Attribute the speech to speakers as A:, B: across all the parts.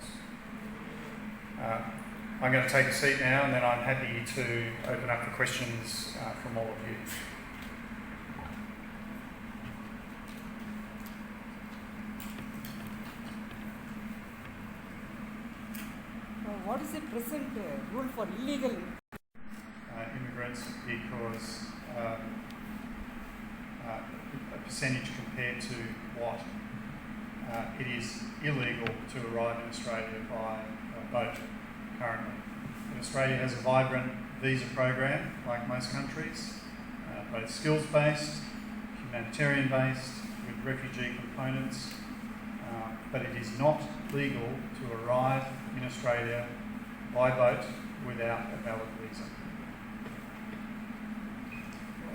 A: boats. I'm going to take a seat now, and then I'm happy to open up for questions from all of you.
B: What is the present rule for illegal
A: immigrants? Because a percentage compared to what? It is illegal to arrive in Australia by boat currently. But Australia has a vibrant visa program, like most countries, both skills-based, humanitarian-based, with refugee components, but it is not legal to arrive in Australia by boat without a valid visa.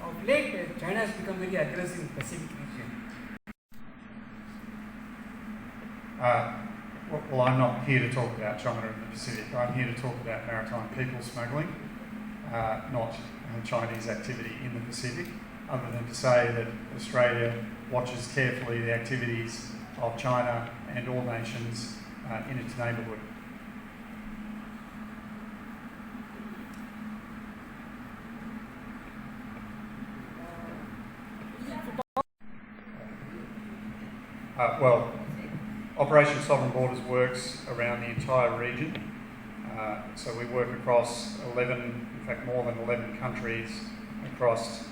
B: Of late, China has become very aggressive in the Pacific region.
A: Well, I'm not here to talk about China and the Pacific. I'm here to talk about maritime people smuggling, not Chinese activity in the Pacific, other than to say that Australia watches carefully the activities of China and all nations in its neighbourhood. Well, Operation Sovereign Borders works around the entire region. So we work across 11, in fact more than 11 countries across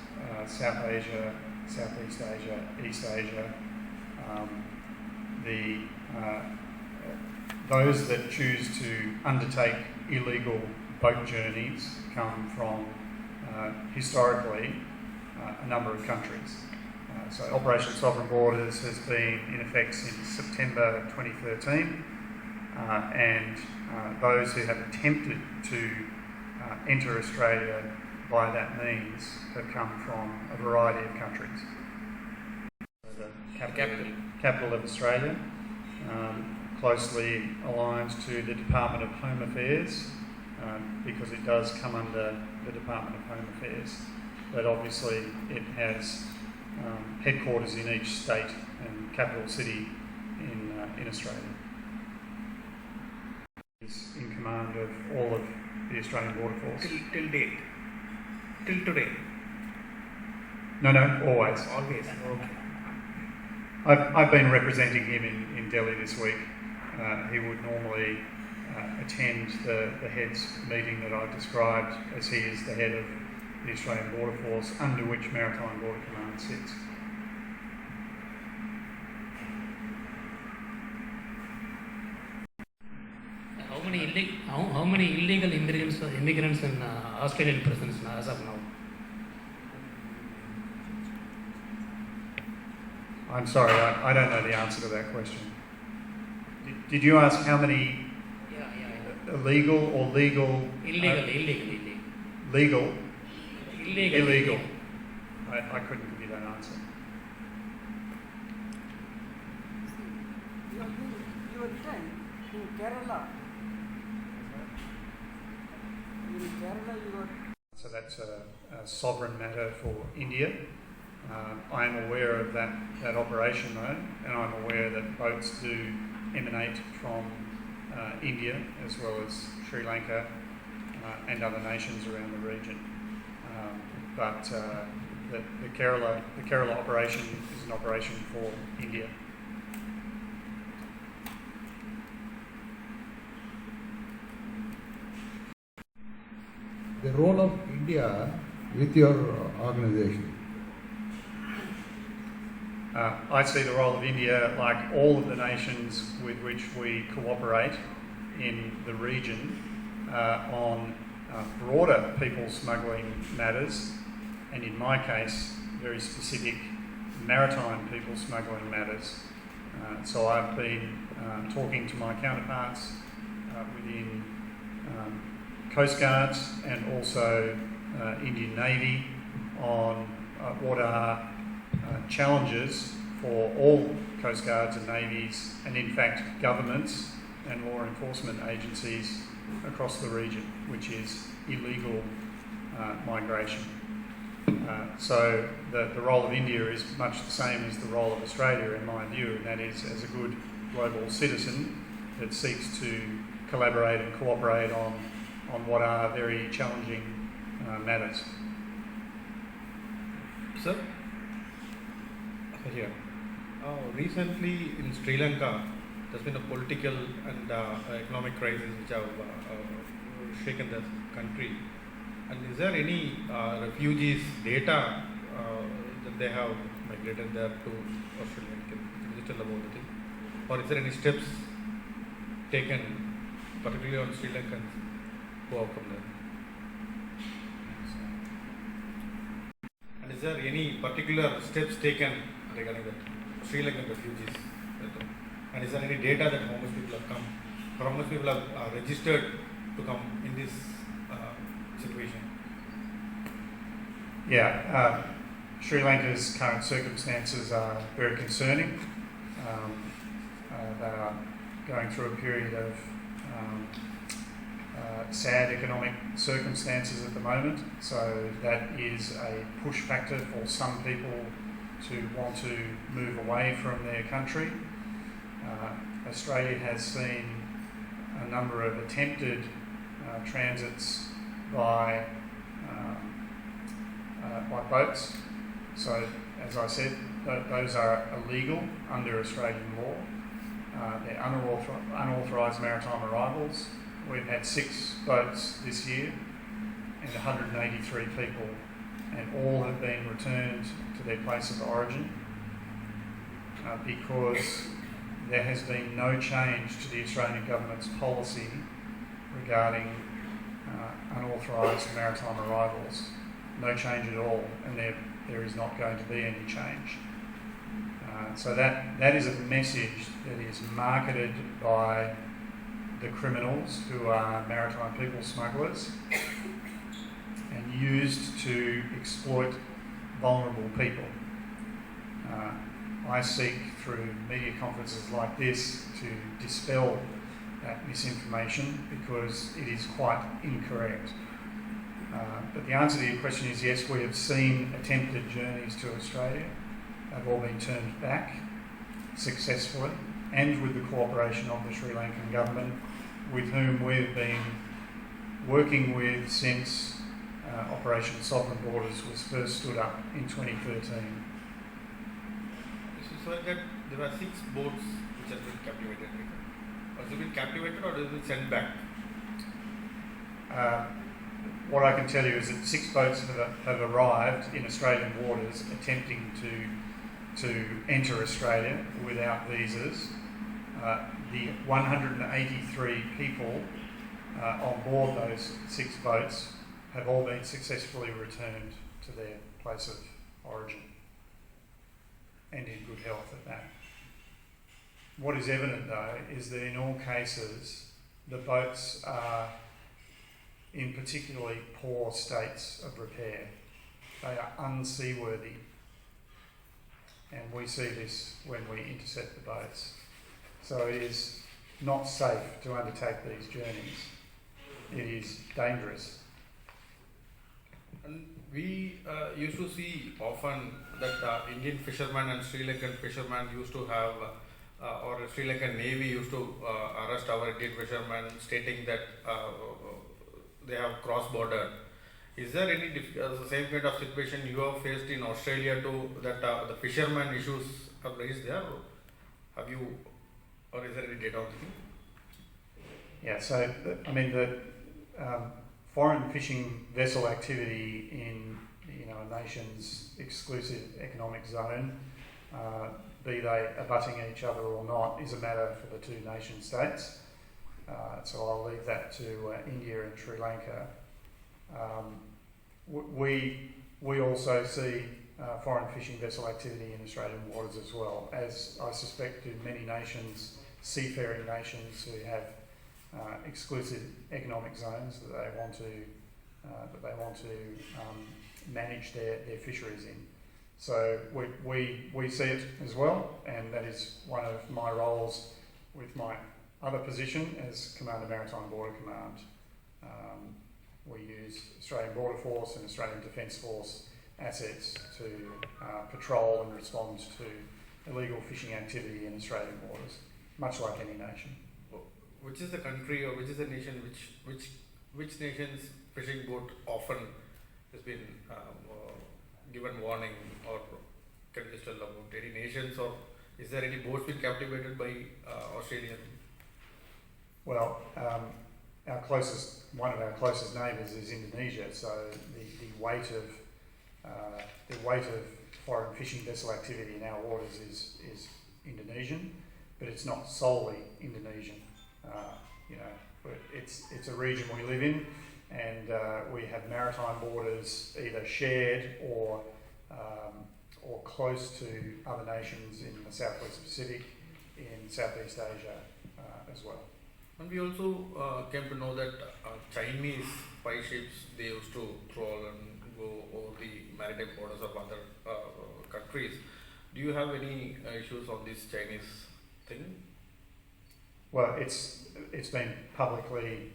A: South Asia, Southeast Asia, East Asia. Those that choose to undertake illegal boat journeys come from, historically, a number of countries. So Operation Sovereign Borders has been in effect since September 2013, and those who have attempted to enter Australia by that means have come from a variety of countries. So the capital of Australia, closely aligned to the Department of Home Affairs, because it does come under the Department of Home Affairs, but obviously it has headquarters in each state and capital city in Australia. Is in command of all of the Australian Border Force.
C: Till date? Till today?
A: No, always.
C: Always, okay.
A: I've been representing him in Delhi this week. He would normally attend the heads meeting that I've described, as he is the head of the Australian Border Force, under which Maritime Border Command sits.
C: How many illegal immigrants in Australian prisons as of now?
A: I'm sorry, I don't know the answer to that question. Did you ask how many illegal or legal?
C: Illegal.
A: Legal?
C: Illegal.
A: I couldn't give you that answer.
B: You were returned to Kerala. In Kerala, you were.
A: So that's a sovereign matter for India. I am aware of that operation though, and I'm aware that boats do emanate from India as well as Sri Lanka and other nations around the region. But the Kerala operation is an operation for India.
D: The role of India with your organization?
A: I see the role of India, like all of the nations with which we cooperate in the region, on broader people smuggling matters, and in my case, very specific maritime people smuggling matters. So I've been talking to my counterparts within Coast Guards and also Indian Navy on what are challenges for all Coast Guards and Navies, and in fact governments and law enforcement agencies across the region, which is illegal migration. So the role of India is much the same as the role of Australia in my view, and that is, as a good global citizen, that seeks to collaborate and cooperate on what are very challenging matters.
E: Sir, here. Recently in Sri Lanka, there's been a political and economic crisis which have shaken the country. And is there any refugees data that they have migrated there to Australia? Can you tell about the thing? Or is there any steps taken, particularly on Sri Lankans who have come there? And is there any particular steps taken regarding the Sri Lankan refugees? And is there any data that how much people have come, or how much people have registered to come in this situation?
A: Yeah, Sri Lanka's current circumstances are very concerning. They are going through a period of sad economic circumstances at the moment, so that is a push factor for some people to want to move away from their country. Australia has seen a number of attempted transits by boats. So, as I said, those are illegal under Australian law. They're unauthorised maritime arrivals. We've had 6 boats this year and 183 people, and all have been returned to their place of origin because there has been no change to the Australian government's policy regarding unauthorised maritime arrivals. No change at all, and there is not going to be any change. So that is a message that is marketed by the criminals who are maritime people smugglers and used to exploit vulnerable people. I seek through media conferences like this to dispel that misinformation because it is quite incorrect. But the answer to your question is yes, we have seen attempted journeys to Australia. They've all been turned back successfully, and with the cooperation of the Sri Lankan government, with whom we've been working with since Operation Sovereign Borders was first stood up in 2013.
E: So that there were 6 boats which have been captivated. Has it been captivated or has it been sent back?
A: What I can tell you is that 6 boats have arrived in Australian waters attempting to enter Australia without visas. The 183 people on board those 6 boats have all been successfully returned to their place of origin and in good health at that. What is evident though is that in all cases the boats are in particularly poor states of repair. They are unseaworthy, and we see this when we intercept the boats. So it is not safe to undertake these journeys. It is dangerous.
E: And we used to see often that Indian fishermen and Sri Lankan fishermen used to have, or Sri Lankan Navy used to arrest our Indian fishermen, stating that they have cross-border. Is there any the same kind of situation you have faced in Australia too, that the fishermen issues have raised there? Have you, or is there any data on the
A: Yeah, so I mean the foreign fishing vessel activity in a nation's exclusive economic zone, be they abutting each other or not, is a matter for the 2 nation states. So I'll leave that to India and Sri Lanka. We also see foreign fishing vessel activity in Australian waters as well, as I suspect do many nations, seafaring nations who have exclusive economic zones that they want to manage their fisheries in. So we see it as well, and that is one of my roles with my other position as Commander Maritime Border Command. We use Australian Border Force and Australian Defence Force assets to patrol and respond to illegal fishing activity in Australian waters, much like any nation.
E: which is the country or which is the nation which nation's fishing boat often has been given warning, or can you just tell about any nations, or is there any boats been captivated by Australian?
A: Well, one of our closest neighbours is Indonesia, so the weight of foreign fishing vessel activity in our waters is Indonesian, but it's not solely Indonesian. But it's a region we live in, and we have maritime borders either shared or close to other nations in the Southwest Pacific, in Southeast Asia as well.
E: And we also came to know that Chinese spy ships, they used to trawl and go over the maritime borders of other countries. Do you have any issues on this Chinese thing?
A: Well, it's been publicly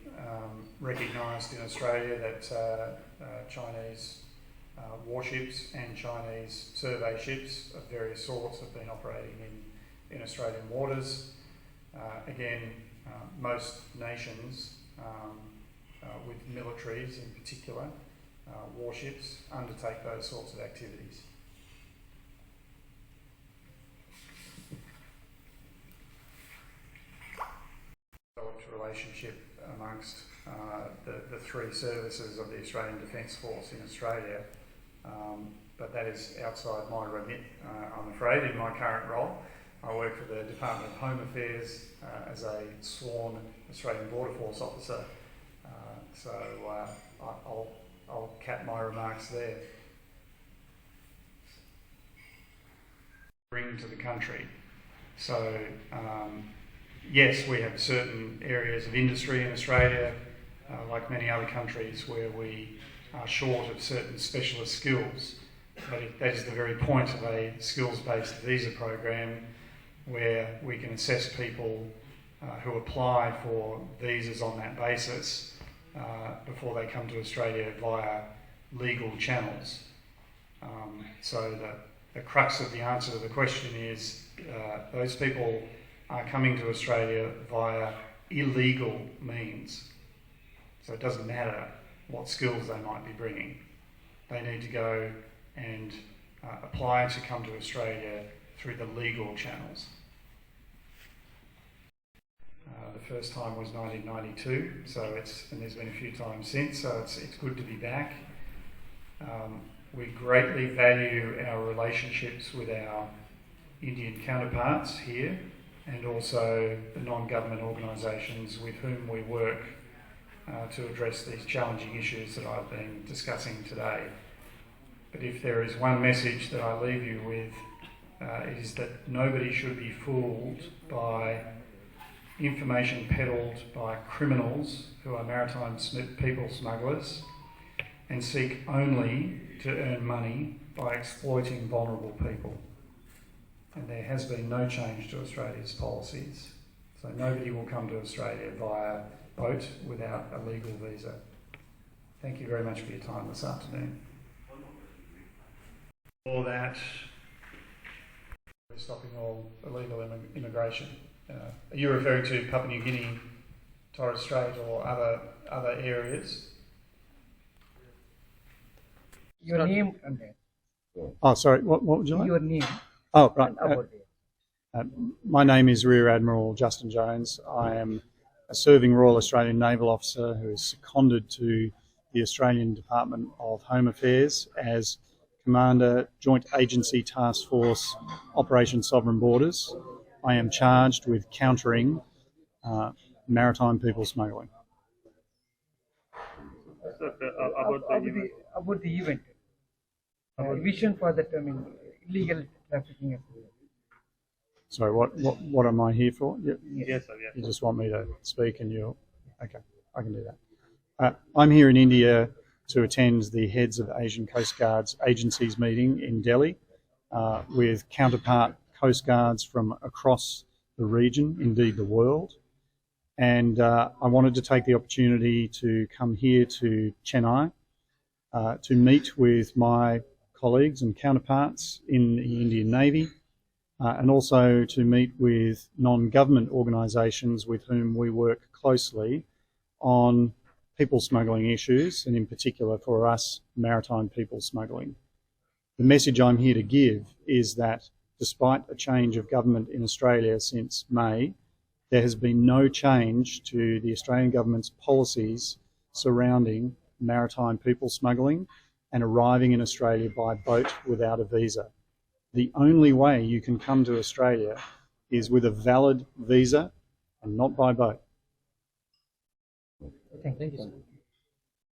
A: recognised in Australia that Chinese warships and Chinese survey ships of various sorts have been operating in Australian waters. Most nations, with militaries in particular, warships, undertake those sorts of activities. Relationship amongst the three services of the Australian Defence Force in Australia, but that is outside my remit, I'm afraid. In my current role, I work for the Department of Home Affairs as a sworn Australian Border Force officer, so I'll cap my remarks there. Bring to the country. So yes, we have certain areas of industry in Australia, like many other countries, where we are short of certain specialist skills. But that is the very point of a skills-based visa program, where we can assess people who apply for visas on that basis before they come to Australia via legal channels. So the crux of the answer to the question is those people are coming to Australia via illegal means. So it doesn't matter what skills they might be bringing. They need to go and apply to come to Australia through the legal channels. The first time was 1992, and there's been a few times since, so it's good to be back. We greatly value our relationships with our Indian counterparts here, and also the non-government organisations with whom we work to address these challenging issues that I've been discussing today. But if there is one message that I leave you with, it is that nobody should be fooled by information peddled by criminals who are maritime people smugglers and seek only to earn money by exploiting vulnerable people. And there has been no change to Australia's policies. So nobody will come to Australia via boat without a legal visa. Thank you very much for your time this afternoon. For that, we're stopping all illegal immigration. Are you referring to Papua New Guinea, Torres Strait, or other areas?
B: Your name and
A: Oh, sorry. What would you like?
B: your name.
A: Oh, right.
B: About
A: My name is Rear Admiral Justin Jones. I am a serving Royal Australian Naval Officer who is seconded to the Australian Department of Home Affairs as Commander, Joint Agency Task Force, Operation Sovereign Borders. I am charged with countering maritime people smuggling.
B: about the event. Vision for that, illegal trafficking.
A: Sorry, what am I here for?
B: Yes, sir.
A: You just want me to speak and you'll... Okay, I can do that. I'm here in India to attend the heads of Asian Coast Guards agencies meeting in Delhi with counterpart Coast Guards from across the region, indeed the world. And I wanted to take the opportunity to come here to Chennai to meet with my colleagues and counterparts in the Indian Navy and also to meet with non-government organisations with whom we work closely on people smuggling issues, and in particular for us, maritime people smuggling. The message I'm here to give is that despite a change of government in Australia since May, there has been no change to the Australian government's policies surrounding maritime people smuggling and arriving in Australia by boat without a visa. The only way you can come to Australia is with a valid visa and not by boat.
B: Thank you.